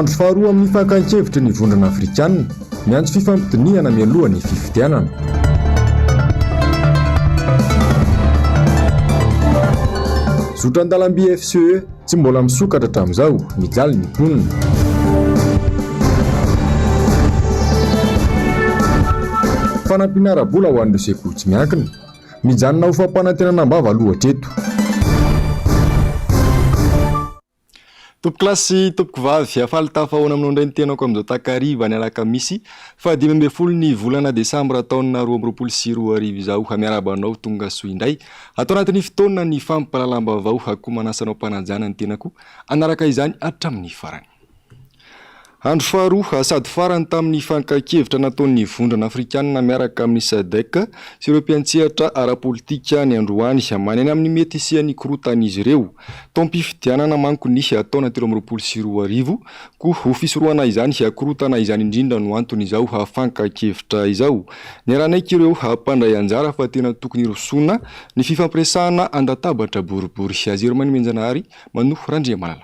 Andro faharoa amin'ny fankankevitra ny vondrana afrikanina miantso fifampidiniana mialohan'ny fifidianana. Zotran-dalamby FCE tsy mbola misokatra hatramin'izao, mijaly ny mponina. Fanampianara-bola ho an'ireo sekoly tsy miankina, mijanona ho fampanantenana ambava aloha hatreto. Tompoko klasy tompoko vavy afalitafahoana aminao indray ny tenako amin'izao takariva ny alakamisy fa 12 ny volana desambra taona 2024 izao miarabanao tonga soa indray atao anatin'ny fotoana ny fampalalam-baovao akoho manasanao mpanajana ny tenako anaraka izany hatramin'ny farany. Andro faharoa sady farany tamin'ny fankakevitra nataon'ny vondrana afrikanina miaraka amin'ny SADC sy ireo mpiantsehatra ara-politika ny androany maneny amin'ny mety isian'ny korotan'izy ireo. Tompifidianana manko ny taona 2024 ko ho fisorohana izany korotana izany indrindra no antony izao fankakevitra izao. Niaranaika ireo mpandray anjara fa tena tokony rosona ny fifampiresahana andatabatra boribory Aziromany Menjanahary manoho Randriamalala.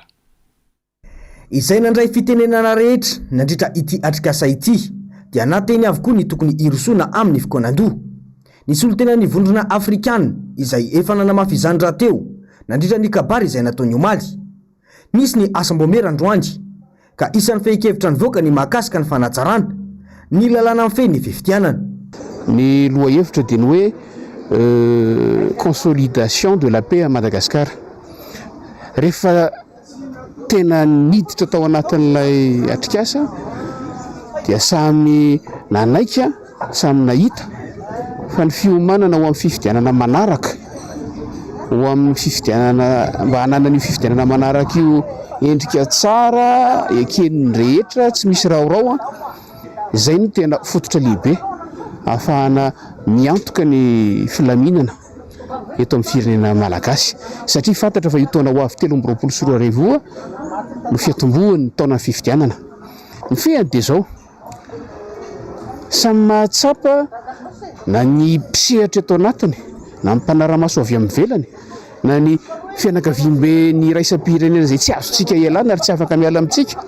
Izay nandray fitenenana rehetra nandritra ity atrikasa ity dia nateny avokoa ny tokony irosona amin'ny fokoanandoha. Ny solotena ny vondrona afrikana izay efa nanamafy izany rahateo nandritra ny kabary izay nataony omaly. Nisy ny asam-bomera androany ka isan'ny fehi-kevitra nivoaka ny mahakasika ny fanatsarana ny lalàna amin'ny feny fifidianana. Ny lohahevitra dia ny hoe consolidation de la paix à Madagascar. Rehefa tena niditra tao anatin'ilay atrikasa dia samy nanaika, samy nahita fa ny fiomanana ho amin'ny fifidianana manaraka, ho amin'ny fifidianana mba hananan'io fifidianana manaraka io endrika tsara eken'ny rehetra tsy misy raorao izay no tena fototra lehibe ahafahana miantoka ny filaminana eto amin'ny firenena malagasy satria fantatra fa io taona ho avy 2024 no fiatombohan'ny taona fifidianana. Ny fehany dia zao samy mahatsapa na ny mpisehatra eto anatiny na ny mpanara-maso avy amin'ny velany na ny fianakaviam-be ny raisam-pirenena izay tsy azontsika ialana ary tsy afaka miala amintsika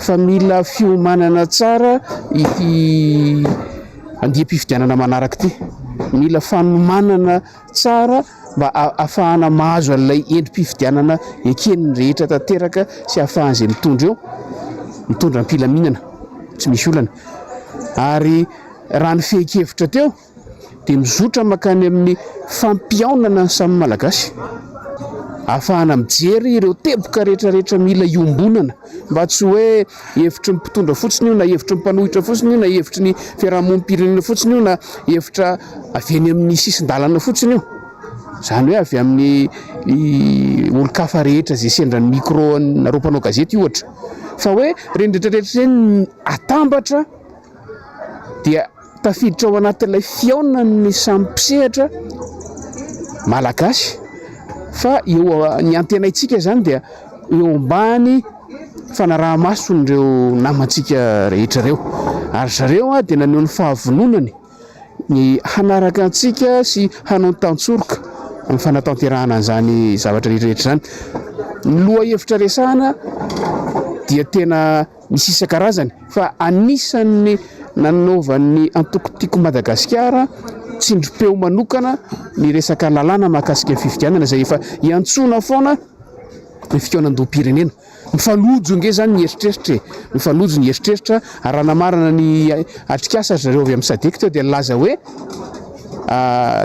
fa mila fiomanana tsara ity andiam-pifidianana manaraka ity. Mila fanomanana tsara mba ahafahana mahazo an'ilay endrim-pifidianana eken'ny rehetra tanteraka sy ahafahan'izay mitondra eo mitondra ny mpilaminana tsy misy olana. Ary raha ny fehi-kevitra teo dia mizotra makany amin'ny fampiaonana ny samy malagasy ahafahana mijery ireo teboka rehetrarehetra mila iombonana mba tsy hoe hevitry ny mpitondra fotsiny io na hevitry ny mpanohitra fotsiny io na hevitry ny fiarahamonim-pirenena fotsiny io na hevitra avy any amin'ny sisin-dalana fotsiny io, izany hoe avy amin'ny olo-kafa rehetra izay sendra ny micro nareo mpanao gazety ohatra, fa hoe reny rehetrarehetra ireny atambatra dia tafiditra ao anatin'ilay fiaonany samy mpisehatra malagasy. Fa eo ny antenaitsika zany dia eo ambany fanaraha-mason'ireo namantsika rehetra reo ary zareo dia naneho ny fahavononany ny hanaraka antsika sy hanao tantsoroka amin'ny fanatanterahana an'izany zavatra rehetrarehetra zany. Ny lohahevitra resahana dia tena misy isan-karazany fa anisan'ny nanaovan'ny antokotiko Madagasikara tsindrim-peo manokana ny resaka lalàna mahakasika ny fifidianana izay efa iantsona foana ny fikaonan-doham-pirenena. Mifalojo nge zany ny eritreritra, mifalojo ny eritreritra ary raha namarana ny atrikasa zareo avy amin'ny SADC teo dia laza hoe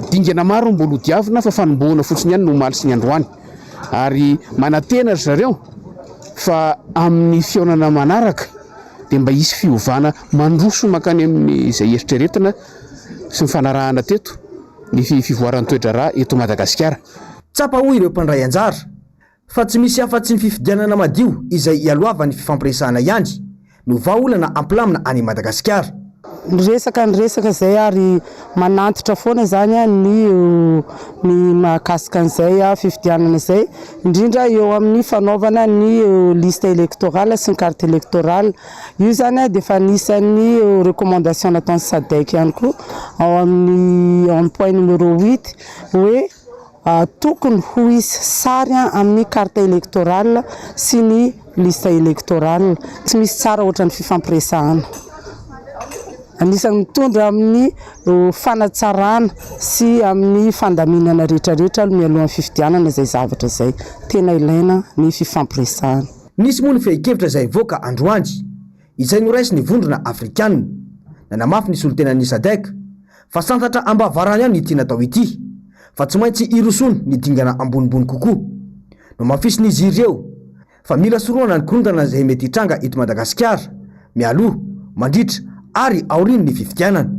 dingana maro mbola diavina fa fanombohana fotsiny ihany no omaly sy ny androany. Ary manantena zareo fa amin'ny fiaonana manaraka dia mba hisy fiovana mandroso makany amin'izay eritreretina sy ny fanarahana teto ny fivoaran'ny toe-draharaha eto Madagasikara. Tsapa hoy ireo mpandray anjara fa tsy misy afa-tsy ny fifidianana madio izay ialoavan'ny fifampiresahana ihany no vahaolana ampilamina any Madagasikara. Resaka izay ary manantitra foana zany ny mahakasika an'izay fifidianana izay indrindra eo amin'ny fanaovana ny liste électorale sy ny carte électorale. Io zany dia efa anisan'ny recommandation nataon'ny SADC ihany koa ao amin'ny point numéro 8 hoe tokony ho hisy sary amin'ny carte électorale sy ny lista électorale tsy misy tsara ohatra ny fifampiresahana. Anisan'ny mitondra amin'ny fanatsarana sy amin'ny fandaminana rehetrarehetra mialohan'ny fifidianana izay zavatra izay tena ilaina ny fifampiresahana. Nisy moa ny fehi-kevitra izay voaka androany izay noraisy ny vondrona afrikanina nanamafy ny solotenan'ny SADC fa santatra ambavarana ihany ity natao ity fa tsy maintsy irosony ny dingana ambonimbony kokoa no mafisin'izy ireo fa mila soroana ny korontana izay mety hitranga eto Madagasikara mialoha mandritra ary aoriny ny fifidianana.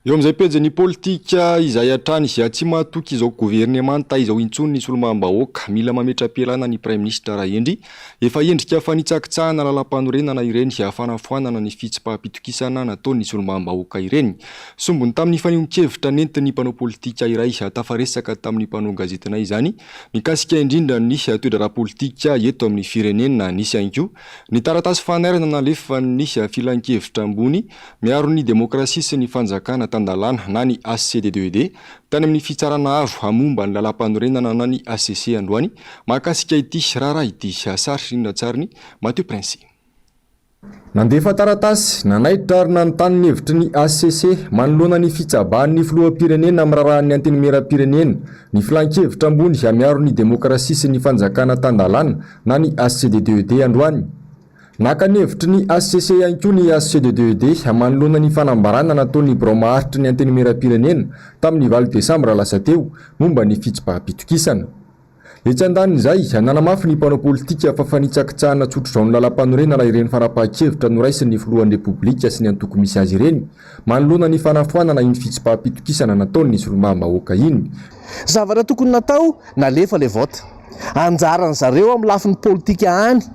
Eo amin'izay pejy ny politika izay hatrany izay tsy mahatoky izao gouvernemanta izao intsony ny solomam-bahoaka mila mametra-pialana ny Prime Ministre Rahendry efa endrika fanitsakitsahana lalam-panorenana ireny izay hafanafoanana ny fitsipaham-pitokisana nataon'ny solomam-bahoaka ireny. Sombony tamin'ny fanionkevitra nentin'ny mpanao politika iray izay tafaresaka tamin'ny mpanao gazetina izany mikasika indrindra nisy toedrara politika eto amin'ny firenena nisy anko ny taratasy fanairana nalefa nisy filan-kevitra ambony miaro ny demokrasia sy ny fanjakana tandalana na ny ACD2D tany amin'ny fitsarana avo hamomba ny lalam-panorenana na ny ACC androany mahakasika ity rara ity sarina tsariny Mathieu Prince. Nandefa taratasy nanaitra ary nanontany ny hevitry ny ACC manoloana ny fitsabahan'ny filoham-pirenena amin'ny rarahan'ny antenimieram-pirenena ny filan-kevitra ambony izay miaro ny demokrasia sy ny fanjakana tandalana na ny ACD2D androany. Naka ny hevitry ny ACC ihany koa ny ACD2D manoloana ny fanambarana nataon'ny bromaharitry ny antenimieram-pirenena tamin'ny 20 Desambra lasa teo momba ny fitsipaham-pitokisana. Etsy andanin'izay nanamafy ny mpanao politika fa fanitsakitsahana tsotr'izao ny lalam-panorenana ireny fanapahan-kevitra noraisin'ny filohan'ny repoblika sy ny antoko misy azy ireny manoloana ny fanafoanana iny fitsipaham-pitokisana nataon'ny solomam-bahoaka iny. Zavatra tokony natao nalefa le vote anjaran'ny zareo amin'ny lafin'ny politika any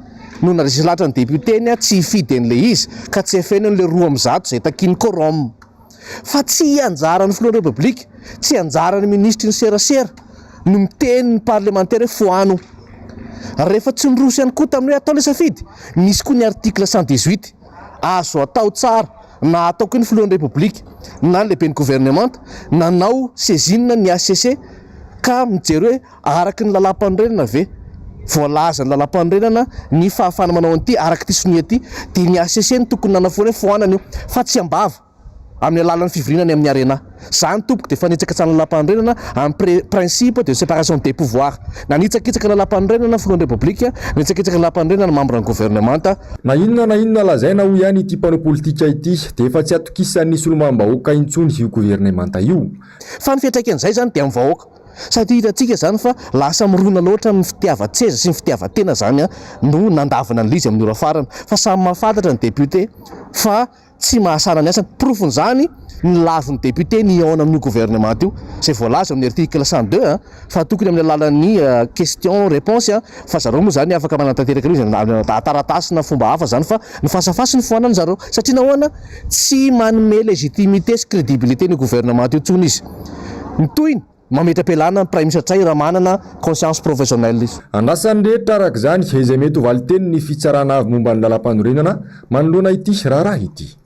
no narisy latra ny députeny tsy hifidy an'le izy ka tsy efenany le 2% izay takiny quorum fa tsy anjaran'ny filohan'ny repoblika tsy anjaran'ny ministry ny serasera no miteny ny parlementaire foano rehefa tsy nirosy ihany koa tamin'hoe atao le safidy misy koa ny article 118 azo atao tsara na atao koa ny filohan'ny repoblika na lehibe ny gouvernement nanao saisine ny ACC ka mijery hoe araky ny lalam-panorenana ve voalaza ny lalam-panorenana ny fahafana manao an'ity araky ty sonia ty dia ny ACC ny tokony nanafoana hoe foanana io fa tsy ambava amin'ny alalan'ny fivoriana amin'ny arena zany tompoko dia fanitsakatsahana lalam-panorenana amin'ny principe de séparation des pouvoirs nanitsakitsaka ny lalam-panorenana filohan'ny repoblika nitsakitsaka ny lalam-panorenana membre ny gouvernemanta na inona lazaina ho ihany ity mpanao politika ity dia efa tsy atokisan'ny solomam-bahoaka intsony io gouvernemanta io fa ny fiantraikan'izay zany dia amin'ny vahoaka sady hitantsika zany fa lasa mirona loatra amin'ny fitiavan-tseza sy ny fitiavan-tena zany no nandavana ny lizy amin'ny ora farana fa samy mahafantatra ny député fa tsy mahasana ny asany profon'izany ny lavin'ny député ny aona amin'io gouvernement io izay voalaza amin'ny article 102 fa tokony amin'ny alalan'ny question réponse fa zareo moa zany afaka manantanteraka izy taratasy na fomba hafa zany fa ny fasafasy ny foanany zareo satria nahoana tsy manome légitimité sy crédibilité ny gouvernement io tsony izy mitohiny mametra-pialana Prime Ministre Tsay raha manana conscience professionnelle izy. Andrasan'ny rehetra araka izany izay mety ho valiteny ny fitsarana avy momba ny lalam-panorenana manoloana ity rara ity.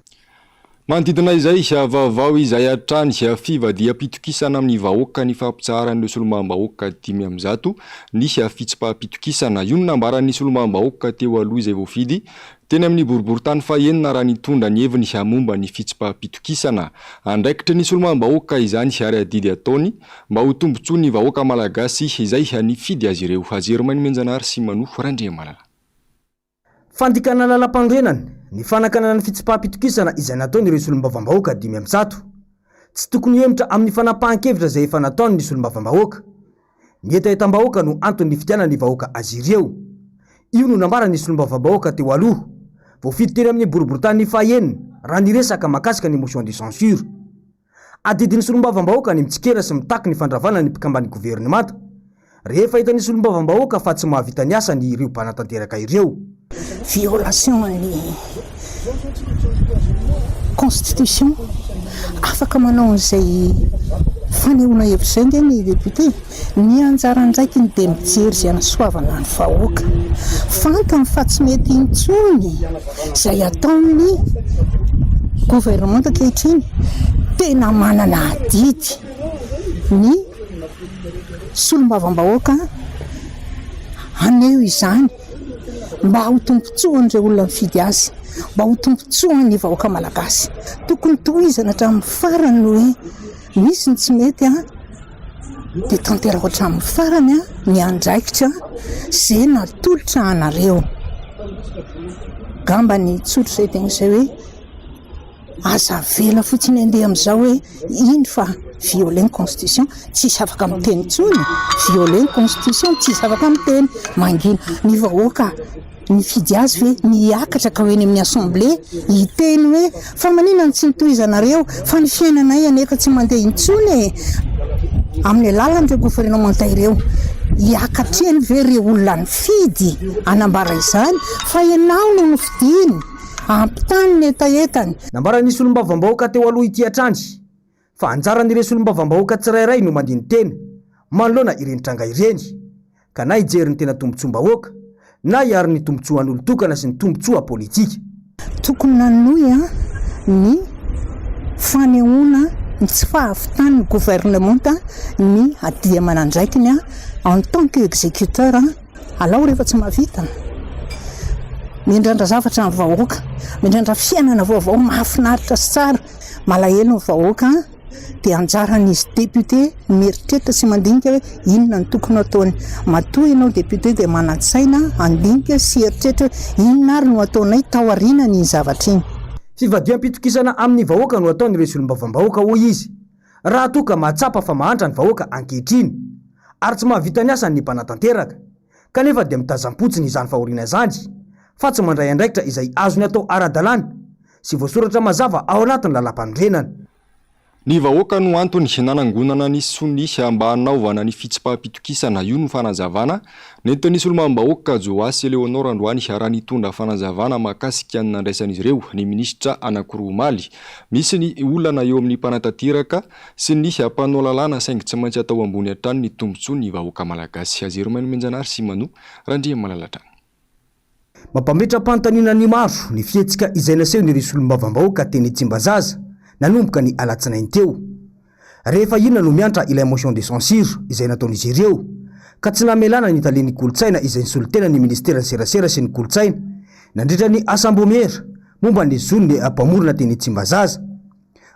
Manodidina izay vaovao izay hatrany izay fivadiam-pitokisana amin'ny vahoaka ny fampitsaharan'ireo solomam-bahoaka 500 nisy fitsipaham-pitokisana io nambaran'ny solomam-bahoaka teo aloha izay voafidy teny amin'ny boriboritany fahenina raha nitondra ny heviny izay momba ny fitsipaham-pitokisana andraikitry ny solomam-bahoaka izany ary adidy ataony mba ho tombontsoa ny vahoaka malagasy izay nifidy azy ireo Azero Manimenjanary sy Manofo Randriamalala. Fandikana lalam-panorenana ny fanakanana ny fitsipaham-pitokisana izay nataon'ireo solombavam-bahoaka 500 tsy tokony hemitra amin'ny fanapahan-kevitra izay efa nataon'ny solombavam-bahoaka ny etaetam-bahoaka no antony fidianany vahoaka azy ireo io no nambarany solombavam-bahoaka teo aloha voafidy teny amin'ny boriboritany fahenina raha niresaka mahakasika ny motion de censure adidin'ny solombavam-bahoaka ny mitsikera sy mitaky ny fandravana ny mpikambany gouvernemanta rehefa hitan'ny solombavam-bahoaka fa tsy mahavita ny asa ny ireo mpanatanteraka ireo violation ny constitution afaka manao an'izay fanehoana hevitra izay ny député ny anjarandraiky ny dia mijery izay anasoavana ny vahoaka fantany fa tsy mety intsony izay ataon'ny gouvernement ankehitriny tena manana adidy ny solombavam-bahoaka aneo izany mba ho tompontsoan'ireo olona mifidy azy, mba ho tompontsoan'ny vahoaka malagasy. Tokony tohizana hatramin'ny farany no hoe misy ny tsy mety dia tanteraka hatramin'ny farany ny andraikitra izay natolotra anareo. Gamba ny tsotro izay tena izay hoe aza vela fotsiny andeha amin'izao hoe iny fa violer ny constitution tsisy afaka miteny tsony, violer ny constitution tsisy afaka miteny mangina. Ny vahoaka mifidy azy ve niakatra ka hoeny amin'ny assemblée hiteny hoe fa maninona tsy nitohizanareo fa ny fiainanay aneka tsy mandeha intsony amin'ny alalan'ireo gouvernementat ireo. Hiakatreny ve ireo olona ny fidy anambara izany fa ianao no nofidiny ampitany ny etaetany. Nambara nisy olom-bavam-bahoaka teo aloha ity atrandry fa anjaran'ireny olom-bavam-bahoaka tsirairay no mandiny teny manoloana ireny tranga ireny ka na hijery ny tena tombontsoam-bahoaka na hiary ny tombontsoan'olo tokana sy ny tombontsoa politika. Tokony nanohy ny fanehoana ny tsy fahavitany ny gouvernement ny adia manandraikiny en tant que exécuteur alao rehefa tsy mahavita mindrandra zavatra ny vahoaka, mindrandra fiainana vaovao mahafinaritra sy tsara malahelo ny vahoaka dia anjaran'izy député mieritreritra sy mandinika hoe inona ny tokony ataony. Matoa ianao député dia manan-tsaina andinika sy eritreritra inona ary no ataonay taoriana ny zavatra iny. Fivadiam-pitokisana amin'ny vahoaka no ataony resy olom-bavam-bahoaka hoy izy. Raha toa ka mahatsapa fa mahantra ny vahoaka ankehitriny ary tsy mahavita ny asany ny mpanatanteraka kanefa dia mitazam-potsiny izany fahoriana izany fa tsy mandray andraikitra izay azony atao ara-dalàna sy voasoratra mazava ao anatin'ny lalam-panorenana. Ny vahoaka no antony sy nanangonana ny sonisy mba hanaovana ny fitsipaham-pitokisana io no fanazavana nentin'nisy olomam-bahoaka Joasy Eleonora Androany raha nitondra fanazavana mahakasika ny nandraisan'izy ireo ny minisitra anankiroa omaly. Misy ny olana eo amin'ny mpanatanteraka sy nisy ampanao lalàna saingy tsy maintsy atao ambony hatrany ny tombontsoa ny vahoaka malagasy. Azero Maino Menjanary sy Mano Randria Malalatra. Mampametra-panontaniana ny maro ny fihetsika izay naseho ny resy olom-bavam-bahoaka teny Tsimbazaza nanomboka ny alatsinainy teo. Rehefa inona no miantra ilay motion de censure izay nataon'izy ireo ka tsy namelana ny talen'ny kolotsaina izay nisolitena ny ministera serasera sy ny kolotsaina nandritra ny asambomera momba ny zony ny mpamorona teny Tsimbazaza.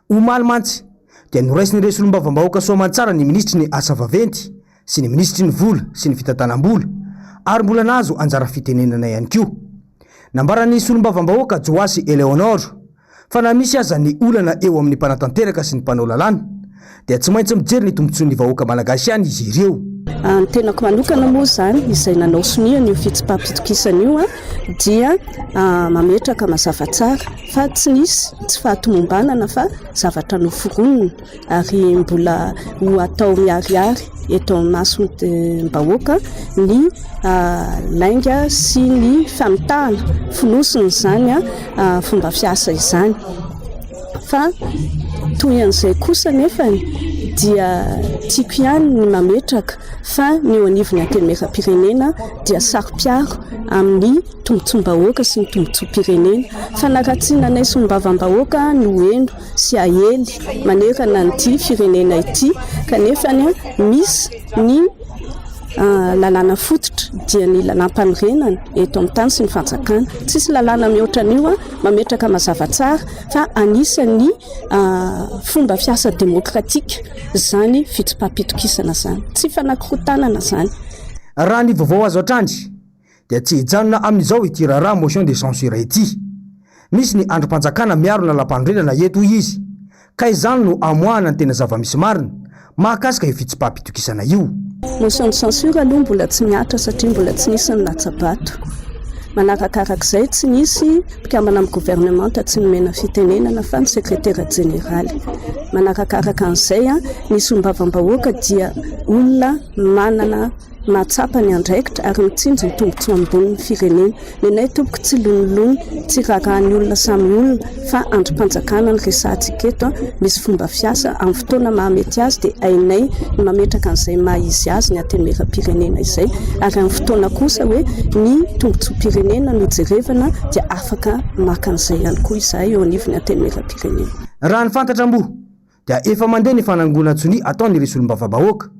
Omaly mantsy dia noraisy ny resy olom-bavam-bahoaka soamantsara ny ministry ny asa vaventy sy ny ministry ny vola sy ny fitantanam-bola ary mbola nazo anjara fitenenana ihany koa. Nambaran'ny olom-bavam-bahoaka Joasy Eleonora fa na misy aza ny olana eo amin'ny mpanatanteraka sy ny mpanao lalàna dia tsy maintsy mijery ny tombontsoan'ny vahoaka malagasy ihany izy ireo. Ny tenako manokana moa zany izay nanao sonia ny fitsipaham-pitokisana io dia mametraka mazava tsara fa tsy nisy tsy fahatomombanana fa zavatra noforonina ary mbola ho atao miariary eto amin'ny mason'ny vahoaka ny lainga sy ny famitahana fonosiny izany fomba fiasa izany fa toy an'izay kosa nefany dia tiako ihany ny mametraka fa ny eo anivony antenimieram-pirenena dia sarom-piaro amin'ny tombontsoam-bahoaka sy ny tombontsoam-pirenena fa nakatsiana nay solom-bavam-bahoaka no endo sy ahely manerana nyity firenena ity kanefany misy ny lalàna fototra dia ny lalàm-panorenana eto amin'ny tany sy ny fanjakana. Tsisy lalàna mihoatra an'io mametraka mazava tsara fa anisany fomba fiasa demokratika zany fitsipaham-pitokisana zany, tsy fanakirotanana zany. Raha ny vaovao azo atrandry dia tsy hijanona amin'izao ity raharaha motion de censure ity. Misy ny androm-panjakana miaro ny lalàm-panorenana eto izy ka izany no amoahana ny tena zava-misy marina mahakasika io fitsipaham-pitokisana io. Motion de censure aloha mbola tsy miatra satria mbola tsy nisy ny latsabato. Manarakarak'izay tsy nisy mpikambana amin'ny gouvernement tsy nomena fitenenana fa ny secrétaire général. Manarakaraka an'izay nisy olom-bavam-bahoaka dia olona manana mahatsapa ny andraikitra ary mitsinjo ny tombontsoa ambony firenena. Nenay tompoko tsy lonolony tsy rarahan'ny olona samy olona fa androm-panjakana ny resantsika eto misy fomba fiasa amin'ny fotoana mahamety azy dia ainay ny mametraka an'izay maha-izy azy ny antenimieram-pirenena izay ary amin'ny fotoana kosa hoe ny tombontsoam-pirenena no jerevana dia afaka maka an'izay ihany koa izahay eo anivony antenimieram-pirenena. Raha ny fantatra mbo dia efa mandeha ny fanangonan-tsony ataon'ny resy olom-bavam-bahoaka.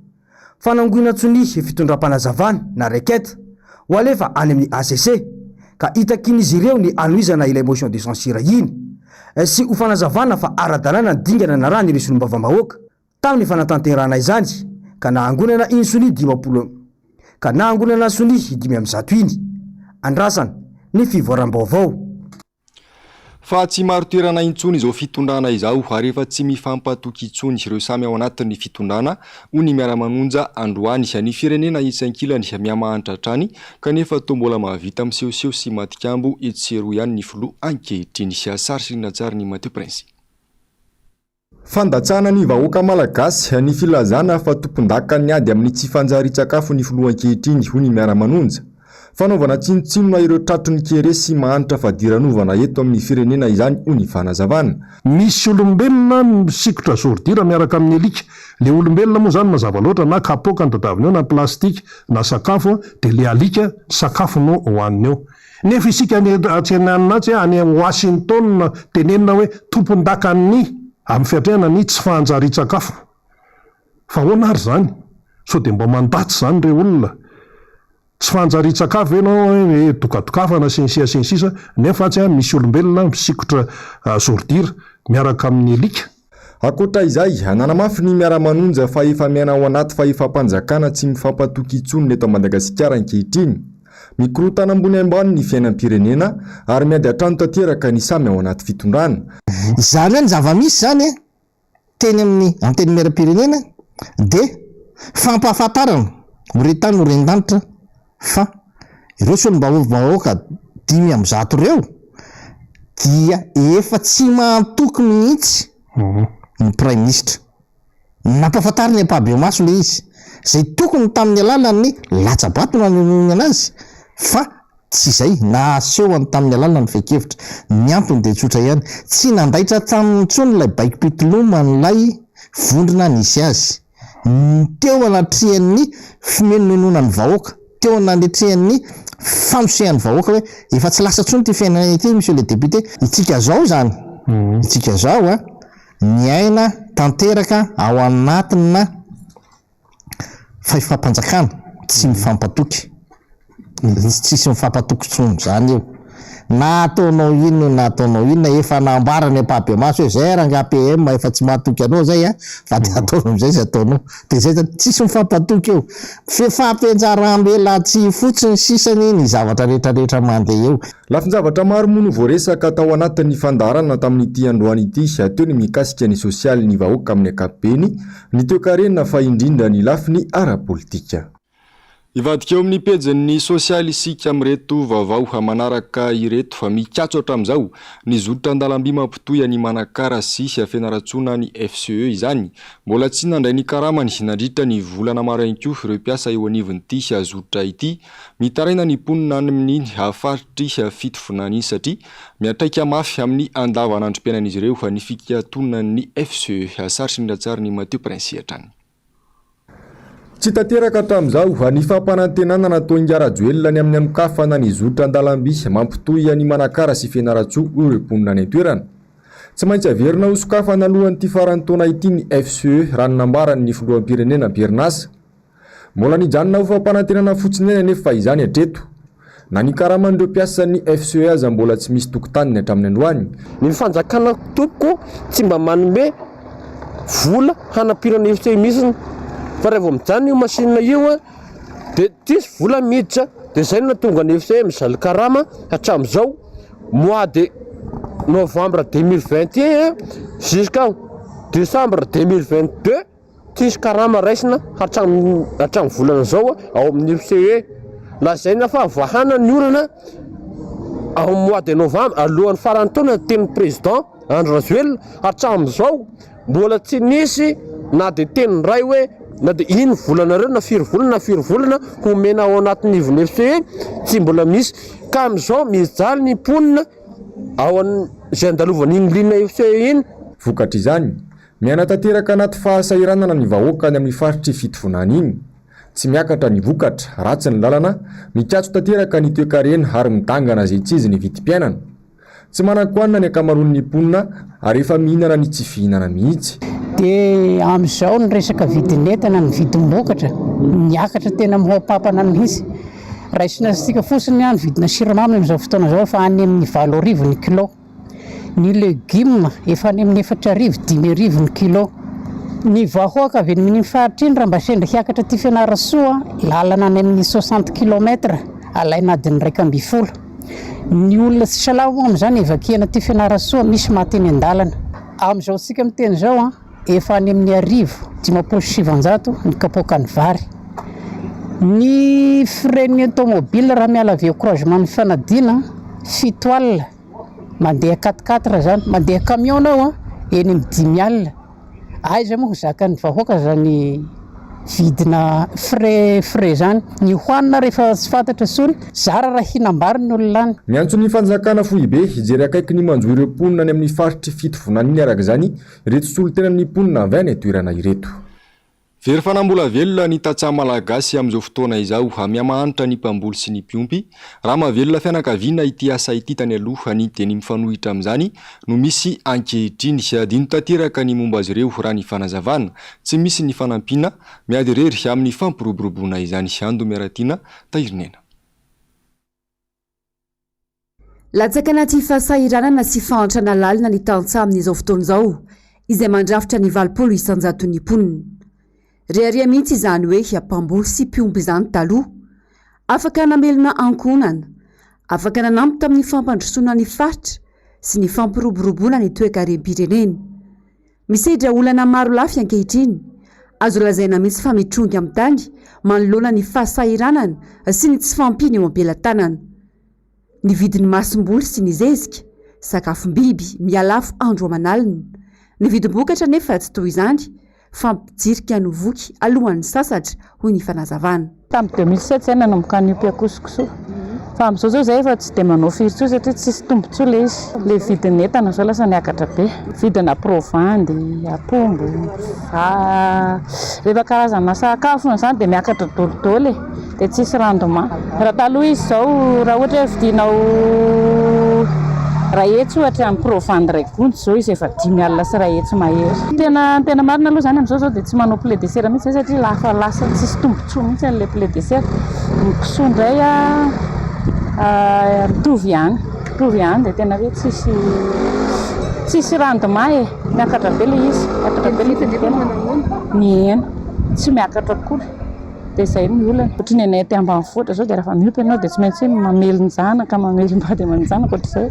Fanangonan-tsony fitondram-panazavana na requête ho alefa any amin'ny ACC ka itakin'izy ireo ny anoizana ilay motion de censure iny sy ho fanazavana fa ara-dalàna ny dingana na raha ny solom-bavambahoaka tamin'ny fanatanterana izany ka naangonana insoli 10 ka naangonana soli 10 iny andrasana ny fivoaram-baovao fa tsy maro toerana intsony izao fitondrana izao ary efa tsy mifampatoky intsony ireo samy ao anatin'ny fitondrana ho ny miara-manonja androany ny firenena isan-kilany miamahantra hatrany kanefa toa mbola mahavita misehoseho sy matikambo etsero ihany ny filoha ankehitriny sy asary sy natsary ny Mathieu Prince. Fandatsana ny vahoaka malagasy ny filazana fa tompon-dakany ady amin'ny tsy fanjary-tsakafo ny filoha ankehitriny ho ny miara-manonja fanaovana tsinotsinona ireo tratony kere sy mahantra fadiranovana eto amin'ny firenena izany ho ny fanazavana. Misy olombelona misikotra sordira miaraka amin'ny alika. Le olombelona moa zany mazava loatra na kapoka ny dadaviny eo na plastika na sakafo dia le alika sakafo no hohaniny eo. Nefa isika atsenanatsy any Washington tenenina hoe tompon-dakany amin'ny fiatrehana ny tsy fahanjary-tsakafo. Fa hoana ary zany? So dia mba mandatsy zany ireo olona. Tsy fanjary-tsakafo ianao hoe dokadokafana sensisa nefa tsy misy olombelona misikotra sordira miaraka amin'ny alika. Akoatra izay nanamafy ny miara-manonja fa efa miaina ao anaty fahefam-panjakana tsy mifampatoky intsony eto Madagasikara ankehitriny. Mikorotana ambony ambany ny fiainam-pirenena ary miady hatrano tanteraka ny samy ao anaty fitondrana. Zany hoe ny zava-misy zany teny amin'ny anteny miaram-pirenena dia fampahafantarana horetany ho rendanitra fa ireo solom-bahoaka 10 ireo dia efa tsy mantoky mihitsy ny prime ministre nampahafantarany ampahabeomaso le izy zay tokony tamin'ny alalan'ny latsabatona ny anazy fa tsy izay nasehoany tamin'ny alalany fekevitra ny antony dia tsotra ihany tsy nandaitra tamin'ny tsony ilay baikipitoloma n'ilay vondrona nisy azy teo anatrihan'ny fimenomenona ny vahoaka teo anatrehan'ny fanosehany vahoaka hoe efa tsy lasa tsony ty fiainana ity monsieur le député itsika zao zany itsika zao ny aina tanteraka ao anatina fahefam-panjakana tsy mifampatoky tsisy mifampatoky tsony zany eo nataonao inona efa nambarany ampahabeomaso hoe zay ranga APM efa tsy mahatoky anao zay fa ty ataonao amizay zay ataonao dia zay tsisy mifampatoky eo fampianjaram-bela tsy fotsiny sisany ny zavatra rehetrarehetra mandeha eo. Lafin-javatra maro moa no voaresaka tao anatin'ny fandarana tamin'ity androany ity teo ny mikasika ny sosialy ny vahoaka amin'ny ankapobeny ny toe-karena fa indrindra ny lafiny ara-politika. Ivadika eo amin'ny pejin'ny sosialy isika amin'ireto vaovao manaraka ireto fa mikatso hatramin'izao ny zotra an-dalamby mampitohy ny manakara sy fianarantsoana ny FCE izany mbola tsy nandray ny karamany nandritra ny volana marainko ireo mpiasa eo anivon'ity zotra ity mitaraina ny mponina any amin'ny hafaritry fitovinany satria miatraika mafy amin'ny andavanandrom-piainan'izy ireo fa ny fikatonan'ny FCE asary sy niratsary ny Mathieu Prince hatrany. Tsy tanteraka hatramin'izao ny fampanantenana natao ingarajoelona ny amin'ny anokafana ny zotra an-dalamby mampitohy ny manakara sy fianaratsoa ireo mponina any an-toerana. Tsy maintsy averina ho sokafana alohan'ity farany taona ity ny FCE ranonambarany ny filoham-pirenena Bernasa. Mbola nijanona ho fampanantenana fotsiny eny nefa izany hatreto. Na ny karaman'ireo mpiasa ny FCE aza mbola tsy misy tokotaniny hatramin'ny androany. Ny fanjakana tompoko tsy mba manome vola hanapirana FCE mihitsy fa rehefa mijanona io masinina io dia tsisy vola miditra dia zay no tonga ny FCE mizaly karama hatramin'izao mois de novembre 2021 jusqu'à décembre 2022 tsisy karama raisina hatramin'ny volana zao ao amin'ny FCE lazaina fa vahana ny olana ao mois de novembre alohan'ny farany taona teny président Andry Rajoelina hatramin'izao mbola tsy nisy na dia teny ray hoe na dia iny volanareo na firy volana homena ao anatin'ny ivon'ny FCE tsy mbola misy ka amin'izao mijaly ny mponina ao izay andalovany iny lina FCE iny. Vokatra izany miaina tanteraka anaty fahasahiranana ny vahoaka ny amin'ny faritry fitovonany iny. Tsy miakatra ny vokatra ratsy ny lalana mikatso tanteraka ny toe-karena ary midangana izay tsy izy ny vitim-piainana. Tsy manan-koanina ny ankamaroan'ny mponina ary efa mihinana ny tsy fihinana mihitsy. Dia amin'izao ny resaka vidin'entana ny vidim-bokatra niakatra tena mihoapapana mihitsy raisina sika fosiny any vidina siramamy amin'izao fotoana zao fa any amin'ny 7 ny kilo. Ny légume efa any amin'ny 4 ny kilo. Ny vahoaka avy amin'ny faritra iny raha mba sendra hiakatra ty Fianarantsoa lalana any amin'ny 60 km alaina adiny 1.2. Ny olona tsy salama amin'izany evakena ty Fianarantsoa misy maty eny an-dalana. Amin'izao sika miteny zao efa any amin'ny 700 ny kapoaka ny vary. Ny frein automobile raha miala avy encouragement ny fanadina 7 alina mandeha 4x4 zany, mandeha camion ao eny amin'ny 10 alina. Aiza moa zaka ny vahoaka zany vidina frais zany. Ny hoanina rehefa tsy fantatra sony zara raha hinambary ny olona any. Ny antony fanjakana Foibe hijery akaiky ny manjo ireo mponina any amin'ny faritry fitovonan'ny araka zany reto solo tena amin'ny mponina avy any toerana ireto. Very fanambola velona ny tatsaha malagasy amin'izao fotoana izao miamahanitra ny mpamboly sy ny mpiompy. Raha mahavelona fianakaviana ity asa ity tany alohany dia ny mifanohitra amin'izany no misy ankehitriny adino tanteraka ny momba azy ireo raha ny fanazavana tsy misy ny fanampiana miady rery amin'ny fampiroboroboana izany Ando Miaratina Tairnena. Latsaka anaty fahasahiranana sy fahantrana lalina ny tantsaha amin'izao fotoana izao izay mandrafitra ny 200 ny mponina. Riaria mihitsy izany hoe mpamboly sy mpiompy izany taloha. Afaka namelona ankonana, afaka nanampy tamin'ny fampandrosoana ny faritra sy ny fampiroboroboana ny toe-karem-pirenena. Misedra olana maro lafy ankehitriny, azo lazaina mihitsy fa mitrongy amin'ny tany manoloana ny fahasahiranana sy ny tsy fampiny eo am-pelantanana. Ny vidin'ny masom-boly sy ny zezika, sakafom-biby mialafo andro aman'alina. Ny vidim-bokatra nefa tsy toy izany, fampijirika no voky alohan'ny sasatra hoy ny fanazavana. Tamin'ny 2007 zay nanomboka an'io akosokoso. Fa amin'izao zao zay efa tsy dia manao firy tsoa satria tsisy tombontsoa ilay izy. Ilay vidin'ny entana zao lasa niakatra be. Vidina provandy, apombo, rehefa karazana sakafo izany dia miakatra dolidoly dia tsisy rendement. Raha taloha izy zao raha ohatra hoe vidinao rahetsy ohatra amin'ny provandy ray gonjo zao izy efa 10 alina sy rahetsy mahery. Tena marina aloha zany amin'izao dia tsy manao poulet de serre mihitsy satria lafa lasa tsisy tombontsoa mihitsy an'ilay poulet de serre. Ny kisoa indray mitovy ihany dia tena hoe tsisy rendement miakatra be ilay izy. Miakatra be ilay tsy miakatra kory. Dia izay ny olana. Ohatriny anay aty ambanivohitra zao dia raha miompy ianao dia tsy maintsy mamely ny zanaka, mamely mbady aman-janaka ohatr'izay.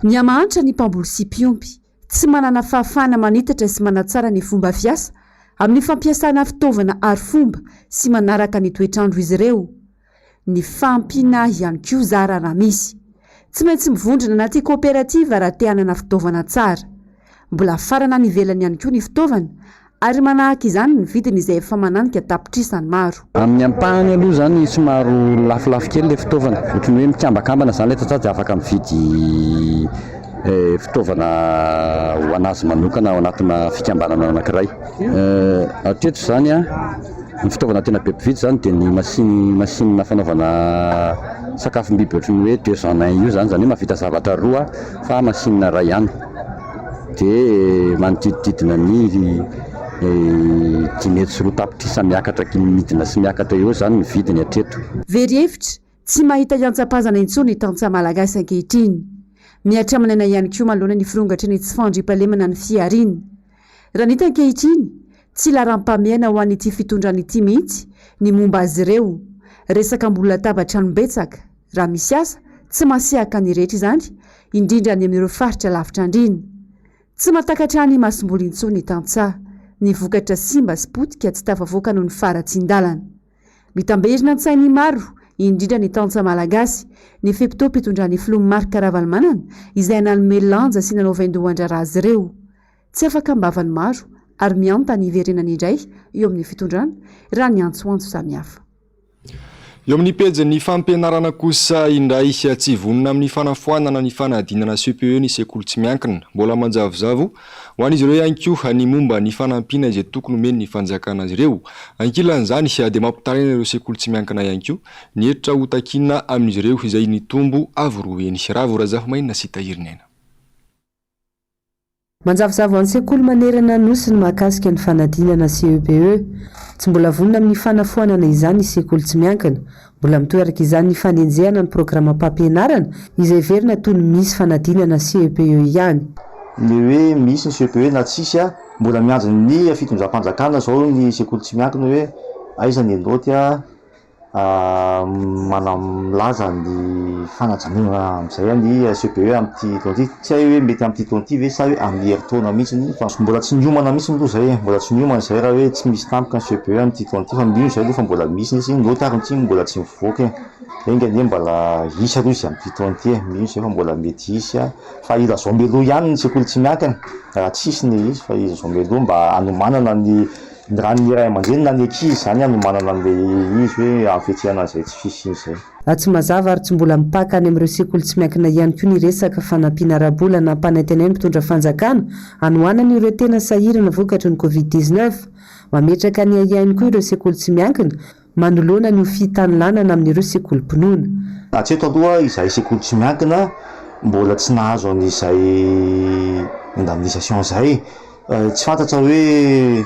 Miamahanitra ny mpamboly sy mpiompy, tsy manana fahafahana manitatra sy manatsara ny fomba fiasa amin'ny fampiasana fitaovana ary fomba sy manaraka ny toetrandro izy ireo. Ny fampiana ihany koa zara raha misy. Tsy maintsy mivondrona anaty kooperativa raha te hanana fitaovana tsara. Mbola farana nivelany ihany koa ny fitaovana ary manahaka izany ny vidiny izay efa mananika tapitrisany maro. Amin'ny ampahany aloha zany somaro lafilafy kely ilay fitaovana. Ohatrany hoe mikambakambana izany ilay tatsaha dia afaka mividy fitaovana ho anazy manokana ao anatina fikambanana anankiray. Hatreto izany ny fitaovana tena be mpividy zany dia ny masinina fanaovana sakafom-biby ohatrany hoe 201 io zany hoe mahavita zavatra 2 fa masinina iray ihany. Dia manodidididina ny 10 sy 2 tapitrisa miakatra midina sy miakatra eo zany ny vidiny hatreto. Very hevitra tsy mahita iantsam-pazana intsony ny tantsaha malagasy ankehitriny. Miatra manana ihany koa manoloana ny firongatra ny tsy fandriampahalemana ny fiariana. Raha nita ankehitriny tsy laram-pameana ho an'ity fitondrana ity mihitsy ny momba azy ireo. Resaka mbola tabatra ny betsaka raha misy asa tsy masehaka ny rehetra izany, indrindra ny amin'ireo faritra lavitra andrina. Tsy matakatra ny masom-boly intsony ny tantsaha. Ny vokatra simba sy potika tsy tafavoaka noho ny faratsin-dalana. Mitamberina an-tsainy maro, indrindra ny tantsaha malagasy, ny fepito-pitondran'ny filoha Marc Ravalomanana izay nanome lanja sy nanao vaindohan-draharaha azy ireo. Tsy afaka ambavany maro ary mianta ny iverenany indray eo amin'ny fitondrana raha ny antsoantso samihafa. Eo amin'ny pejy fampianarana kosa indray tsy vonona amin'ny fanafoanana ny fanadinana CPE ny sekoly tsy miankina mbola manjavozavo ho an'izy ireo ihany koa ny momba ny fanampiana izay tokony omeny ny fanjakana azy ireo. Ankilan'izany dia mampitaraina ireo sekoly tsy miankina ihany koa ny hevitra ho takiana amin'izy ireo izay ny tombo avy roeny. Raha vorazafy mainina sy Tairnena. manjavozavo an'ny sekoly manerana nosy ny mahakasika ny fanadinana CEPE. Tsy mbola vonona amin'ny fanafoanana izany ny sekoly tsy miankina, mbola mitoeraka izany ny fanenjehana ny programa mpampianarana izay verina toy ny misy fanadinana CEPE ihany. Le hoe misy ny CEPE na tsisy mbola mianjy ny fitondram-panjakana zao ny sekoly tsy miankina hoe aiza ny noty manamlaza ny fanajanona amizay ny CEPE amty tonty, tsy hay hoe mety amty tonty ve sa hoe amin'ny herintaona mihitsy fa mbola tsy niomana mihitsy aloha zay, mbola tsy niomana zay raha hoe tsy misy tampoka ny CEPE amty tonty fa mino zay aloha fa mbola misy izy noty ary tsy mbola tsy mivoaka engany mbola isy aloha izy amty tonty mino zay fa mbola mety isy fa iza zao melo ihany ny sekoly tsy miankina raha tsisy ny izy fa iza zao melo mba anomanana ny raha ny ray aman-dreny na ny ankizy zany anomanana an'le izy hoe afetsiana zay tsy fisiny zay. Tsy mazava ary tsy mbola mipaka any amin'ireo sekoly tsy miankina ihany koa ny resaka fanampiana ara-bola na mpanantenany mitondra fanjakana anohanana ireo tena sahirana vokatry ny COVID-19. Mametraka ny ihany koa ireo sekoly tsy miankina manoloana ny fitanlanana amin'ireo sekoly mpinoana. Hatreto aloha izay sekoly tsy miankina mbola tsy nahazo an'izay indemnisation zay, tsy fantatra hoe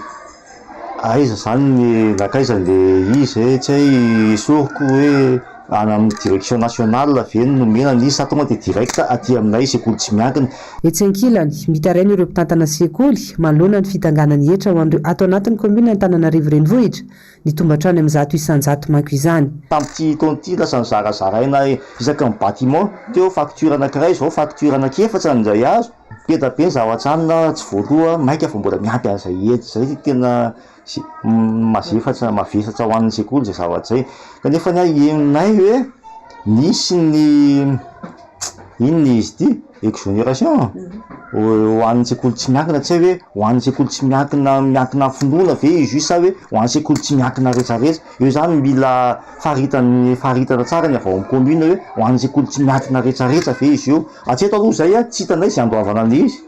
aiza zany ny nakaiza le izy tsy hay soroko hoe ana amin'ny direction nationale ve nomena ny izy sa tonga de direct aty aminay sekoly tsy miankina. Etsy ankilany mitaraina ireo mpitantana sekoly manoloana ny fidanganany hetra ho an'ireo ato anatin'ny komina Antananarivo renivohitra ny tombatrany amin'ny 100 isan-jato manko izany. Tamin'ity tonty lasa ny zarazaraina isaka ny bâtiment teo facture anankiray zao facture anankiefatra nizay azo pedabe ny zavatranona tsy voaloha maika fa mbola miampy an'izay ety zay tena mazefatra mavesatra ho an'ny sekoly zay zavatra zay kanefa ny aminay hoe nisy ny inona izy ty exonération ho an'ny sekoly tsy miankina, tsy hay hoe ho an'ny sekoly tsy miankina finoana ve izy io sa hoe ho an'ny sekoly tsy miankina rehetrarehetra. Io zany mila faharitana tsara ny avao amin'ny commune hoe ho an'ny sekoly tsy miankina rehetrarehetra ve izy io. Hatreto aloha zay tsy hitanay zay andoavana an'izy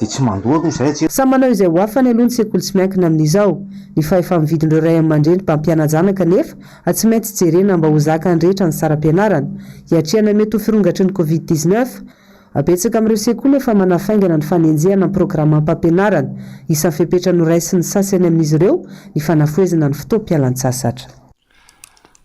de tsy mandoa aloha zay tsy. Samy manao izay ho afany aloha ny sekoly tsy miankina amin'izao. Ny fahefa-mividin'ireo ray aman-dreny mpampiana-janaka nefa tsy maintsy jerena mba ho zakany rehetra ny saram-pianarana hiatrehana mety ho firongatry ny COVID-19. Abetsaka amin'ireo sekoly efa manafaingana ny fanenjehana ny programa mpampianarana isan'ny fepetra noraisiny sasany amin'izy ireo ny fanafoezana ny fotoam-pialan-tsasatra.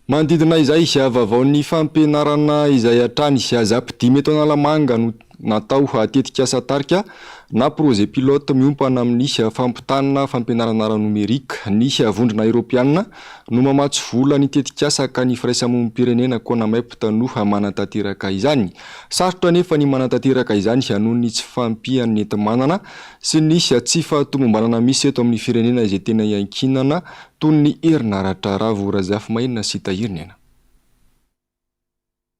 Manodidina izay vaovao ny fampianarana izay hatrany azapidimy eto Analamanga no natao atetika asa tarika na projet pilote miompana amin'ny fampitanana fampianarana ara-nomerika. Ny vondrona Europiana no mamatsy vola ny tetika asa ka ny firaisamonim-pirenena Konamay mpitanoha manantanteraka izany. Sarotra nefa ny manantanteraka izany noho ny tsy fampian'ny enti-manana sy ny tsy fahatomombanana misy eto amin'ny firenena izay tena iankinana toy ny herinaratra Ravorazafy Maina sy Tahirina.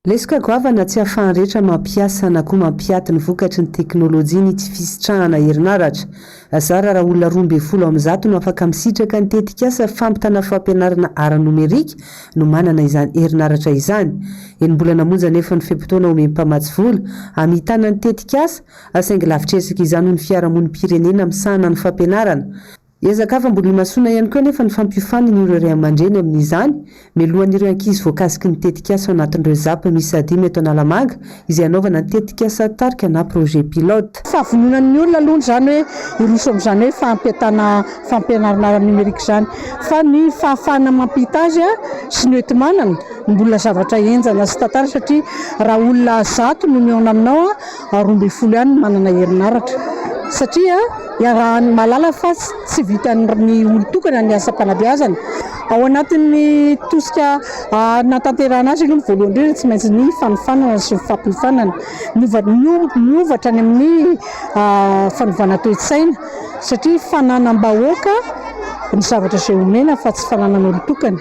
Lesika goavana tsy ahafahan'ny rehetra mampiasa na koa mampiaty ny vokatry ny teknôlôjia ny tsy fisitrahana herinaratra. Azara raha olona 12% no afaka misitraka ny tetika asa fampitana fampianarana ara-nomerika no manana izany herinaratra izany. Mbola namonja nefa ny fepotona omeny mpamatsy vola amitana ny tetika asa saingy lavitresaka izany ny fiarahamonim-pirenena misahana ny fampianarana. Ezaka mbola masona ihany koa nefa ny fampiofanany ireo ray aman-dreny amin'izany melohan'ireo ankizy voakasiky ny tetika asa anatin'ireo zapy misy 10 eto Analamanga izay anaovana ny tetika asa tarika na projet pilote. Fahavononan'ny olona aloha zany hoe iroso amin'izany hoe fampetana fampianarana numerika zany fa ny fahafahana mampita azy sy ny enti-manana mbola zavatra enjana sy tantara satria raha olona 100 no miaona aminao 12 ihany manana herinaratra satria raha malala fa tsy vitan'ny olon-tokana ny asa-panabeazana ao anatin'ny tosika natanterahana azy aloha voalohany indrindra tsy maintsy ny fanofanana sy fampiofanana miovatra ny amin'ny fanovana toe-tsaina satria fananam-bahoaka ny zavatra izay omena fa tsy fananana olon-tokana.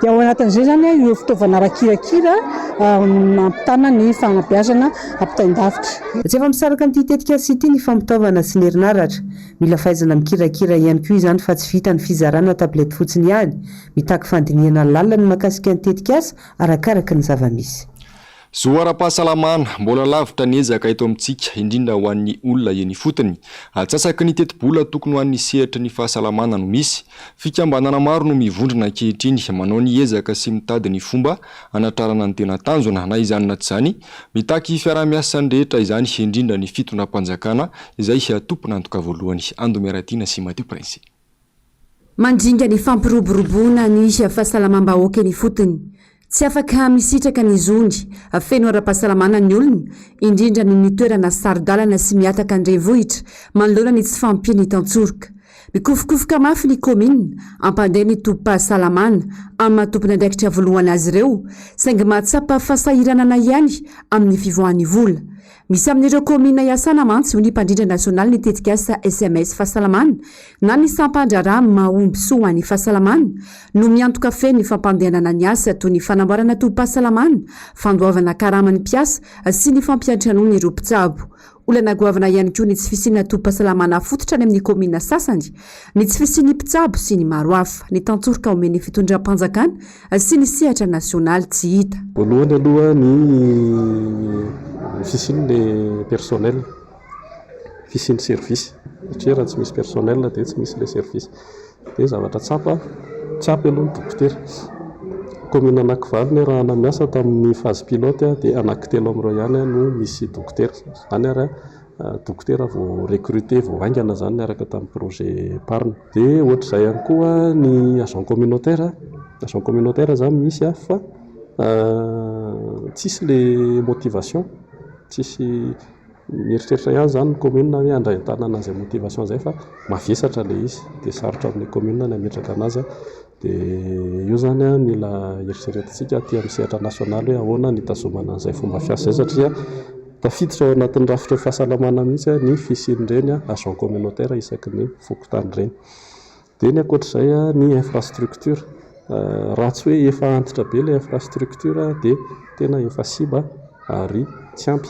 Dia ao anatin'izay zany ireo fitaovana rakirakira mampitana ny fanabeazana ampitain-davitra. Tsy efa misaraka amin'ity tetika asa ity ny fampitaovana sy ny herinaratra. Mila fahaizana mikirakira ihany koa izany fa tsy vita ny fizarana tablety fotsiny ihany. Mitaky fandinihana lalina ny mahakasika ny tetika asa arakaraka ny zava-misy. Zoara-pahasalamana mbola lavitra ny ezaka eto amintsika indrindra ho an'ny olona eny fotony. Atsasaky ny teti-bola tokony ho an'ny sehatra ny fahasalamana no misy. Fikambanana maro no mivondrona ankehitriny manao ny ezaka sy mitady ny fomba anatrarana ny tena tanjona na izany na tsy izany. Mitaky fiarah-miasany rehetra izany indrindra ny fitondram-panjakana izay tompona antoka voalohany. Andomeratiana sy Mathieu Prince. Mandringa ny fampiroboroboana ny fahasalamam-bahoaka eny fotony. Tsy afaka misitraka ny zondy, feno ara-pahasalamana ny olona, indrindra ny toerana sarodalana sy miataka andrenivohitra, manoloana ny tsy fampiny tantsoroka. Mikofokofoka mafy ny komina, ampandeha ny tompo-pahasalamana, amin'ny matompona andraikitra voalohany azy ireo, saingy mahatsapa fahasahiranana ihany amin'ny fivoahan'ny vola. Misy amin'ireo komina iasana mantsy ho ny mpandrindra nasionaly ny tetikasa SMS fahasalamana na ny sampandrara mahomby soa ny fahasalamana no miantoka fe ny fampandehanana ny asa toy ny fanamboarana tompo-pahasalamana, fandoavana karamany mpiasa sy ny fampiantrano ny rompitsabo. Olana goavana ihany koa ny tsy fisiana tompo-pahasalamana fototra any amin'ny komina sasany, ny tsy fisian'ny mpitsabo sy ny maro hafa, ny tantsoroka omeny fitondram-panjakana sy ny sehatra nasionaly tsy hita. Voalohany aloha ny fisian'le personnel, fisian'ny service, satria raha tsy misy personnel dia tsy misy le service. Dia zavatra tsapy aloha ny dokotera. Komina anankivaly ny raha miasa tamin'ny phase pilote dia anankitelo amin'ireo ihany no misy dokotera. Zany ary dokotera vao recruté vao aingana zany niaraka tamin'ny projet Parna. Dia ohatr'izay ihany koa ny agent communautaire. Agent communautaire zany misy fa tsisy le motivation, tsisy mieritreritra ihany zany ny commune hoe handray tanana an'izay motivation zay fa mavesatra le izy dia sarotra amin'ny commune ny ametraka anazy. Dia io zany mila eritreretintsika aty amin'ny sehatra nasionaly hoe ahoana ny tazomana an'izay fomba fiasa zay satria tafiditra ao anatin'ny rafitra fahasalamana mihitsy ny fisian'ireny agent communautaire isaky ny fokotany ireny. Dia ny ankoatr'izay ny infrastructure, raha tsy hoe efa antitra be ilay infrastructure dia tena efa simba ary tsy ampy.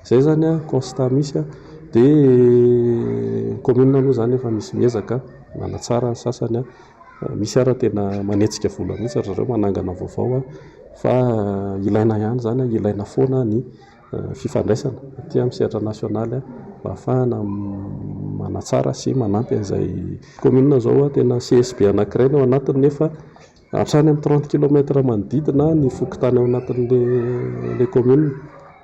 Zay zany constat misy. Dia commune aloha zany efa misy miezaka manatsara ny sasany, misy ara tena manetsika vola mihitsy zareo manangana vaovao fa ilaina ihany zany, ilaina foana ny fifandraisana aty amin'ny sehatra nasionaly mba ahafahana manatsara sy manampy an'izay commune zao tena CSB anankiray ao anatiny nefa hatrany amin'ny 30 km manodidina ny fokotany ao anatin'le commune.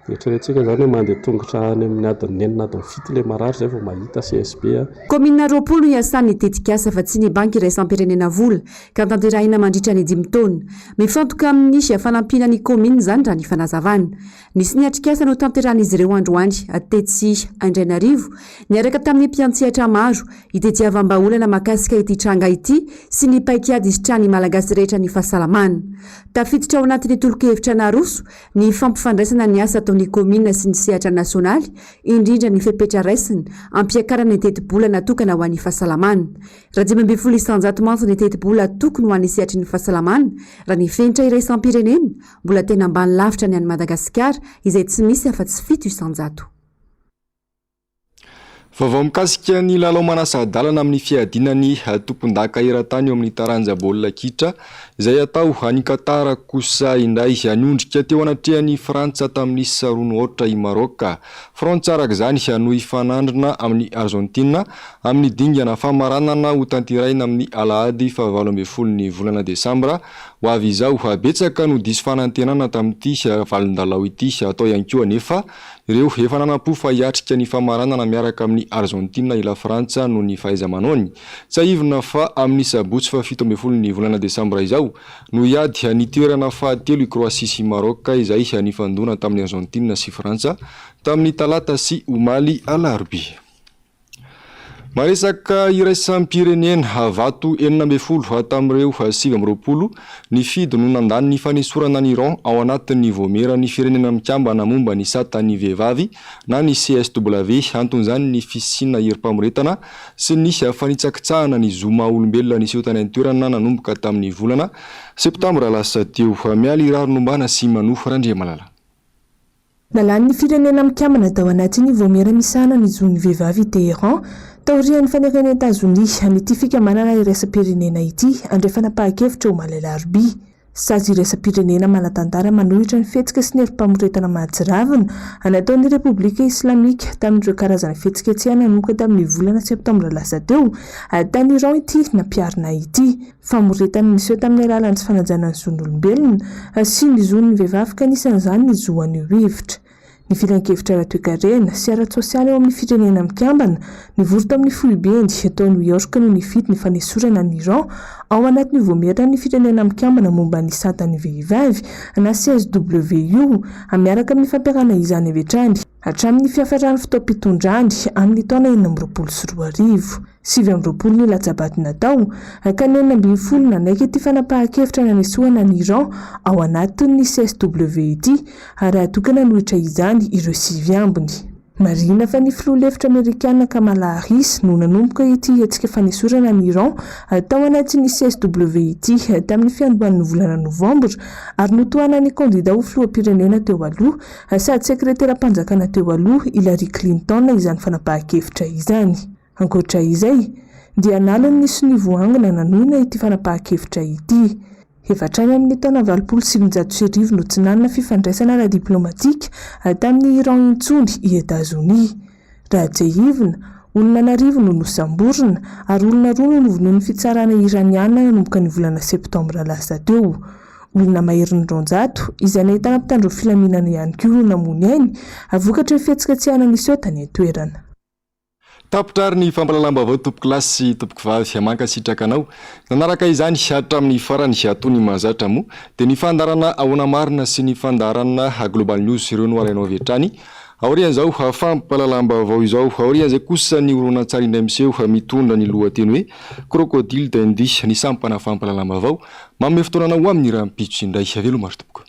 Eritreretintsika zany hoe mandeha tongotra any amin'ny adiny 4 na adiny 7 le marary zay vao mahita CSB. Komina roapolo iasan'ny tetikasa fa tsy ny banky iraisam-pirenena vola ka tanterahina mandritra ny 5 taona. Mifantoka amin'ny fanampiana ny komina zany raha ny fanazavana. Nisy ny atrikasa no tanteran'izy ireo androany Tetsy Andrainarivo niaraka tamin'ny mpiantsehatra maro itetiavam-baolana makasika ity tranga ity sy ny paikady isitrany malagasy rehetra ny fahasalamana. Tafiditra ao anatin'ny tolo-kevitra naroso ny fampifandraisana ny asa ny komina sy ny sehatra nasionaly, indrindra ny fepetra raisiny ampiakarana ny teti-bola natokana ho an'ny fahasalamana. 12 isanjato mantsy ny teti-bola tokony ho an'ny sehatry ny fahasalamana raha ny fenitra iraisam-pirenena mbola tena ambany lavitra ny an'i Madagasikara izay tsy misy afa-tsy 7 isanjato. Vaovao mikasika ny lalao manasa-dalana amin'ny fiadinany tompon-daka eran-tany eo amin'ny taranja baolina kitra izay atao any Katara kosa indray haniondrika teo anatrehan'ny Frantsa tamin'ny sarono ohatra i Maroka. Frantsa araka izany no hifanandrina amin'ny Argentina amin'ny dingana famaranana ho tanteraina amin'ny Alahady 17 ny volana Desambra. Ho avy izao betsaka no diso fanantenana tamin'ity valindalao ity atao ihany koa anefa ireo efa nanam-po fa hiatrika ny famaranana miaraka amin'ny Argentina ila Frantsa no ny fahaiza-manaony. Tsy ahivina fa amin'ny sabotsy 17 ny volana Desambra izao no hiady ny toerana fahatelo i Kroasia sy Maroka izay nifandona tamin'ny Argentina sy Frantsa tamin'ny talata sy omaly alarobia. Maresaka iraisam-pirenena vato 12 tamin'ireo 20 ny fidy no nandany ny fanesorana ny Iran ao anatin'ny vomera ny firenena mikambana momba ny satany vehivavy na ny CSW anton'izany ny fisina herim-pamoretana sy ny fanitsakitsahana ny zoma olombelona niseo tany an-toerana nanomboka tamin'ny volana septambra lasa teo. Mialy raronombana sy manofo Randriamalala. Nalan'ny firenena mikambana tao anatin'ny vomera misana ny zon'ny vehivavy Teheran taorian'ny faneren'ny Etazonia an'ity fikamanana iraisam-pirenena ity andrefana paha-kevitra omaly alarobia. sazy iraisam-pirenena manan-tantara manohitra ny fihetsika sy ny herim-pamoretana mahatsiravina nataon'ny Repoblika Islamika tamin'ireo karazana fihetsiketsehana nanomboka tamin'ny volana septambra lasa teo tany Iran ity nampiarina ity. Famoretana niseho tamin'ny alalan'ny tsy fanajana ny zon'olombelona sy ny zon'ny vehivavy ka anisan'izany ny zoan'io hevitra. Ny filan-kevitra ara-toekarena sy ara-tsosialy eo amin'ny firenena mikambana nivory tamin'ny foibendy tao New York no nifidy ny fanesorana ny Iran ao anatin'ny voamerina ny firenena mikambana momba ny satan'ny vehivavy na CSW miaraka amin'ny fampiarana izany avy hatrany hatramin'ny fiafarany fotoam-pitondrany amin'ny taona 2024. 7 ny latsabady natao ka 9 nanaiky ity fanapahan-kevitra nanesoana ny Iran ao anatin'ny CSW ity ary atokana nohitra izany ireo 7 ambiny. Marina fa ny filoha-hevitra Amerikana Kamala Harris no nanomboka ity hetsika fanesorana ny Iran tao anatin'ny CSW ity tamin'ny fiandohan'ny volana Novambra ary notoana ny kandida ho filoham-pirenena teo aloha sady sekretera-panjakana teo aloha Hillary Clinton izany fanapahan-kevitra izany. Ankoatra izay dia nalan'ny sy ny voangina nanoina ity fanapahan-kevitra ity. Efatrany amin'ny taona 2017 no tsinanana fifandraisana ara-diplomatika tamin'ny Iran intsony i Etats-Unis. Raha jehivina, olona 9 no nosamborina ary olona 2 no novonoan'ny fitsarana iraniana nanomboka ny volana septambra lasa teo. Olona maherin'ny 200 izay nahitana mpitandro filaminana ihany koa no namony ainy vokatry ny fihetsika-tsehana niseho tany an-toerana. Tapitrary ny fampalalambavao tompoko lasy sy tompoko vavy mankasitraka anao nanaraka izany hatramin'ny farany atony mahazatra moa dia ny fandarana ahona marina sy ny fandarana Global News ireo no alainao avy hatrany aorian'izao fampalalambavao izao aorian'izay kosa ny horonan-tsary indray miseho mitondra ny lohateny hoe Crocodile Dundee ny sampana fampalalambavao manome fotoanana ho amin'ny raha mipitso indray velomary tompoko.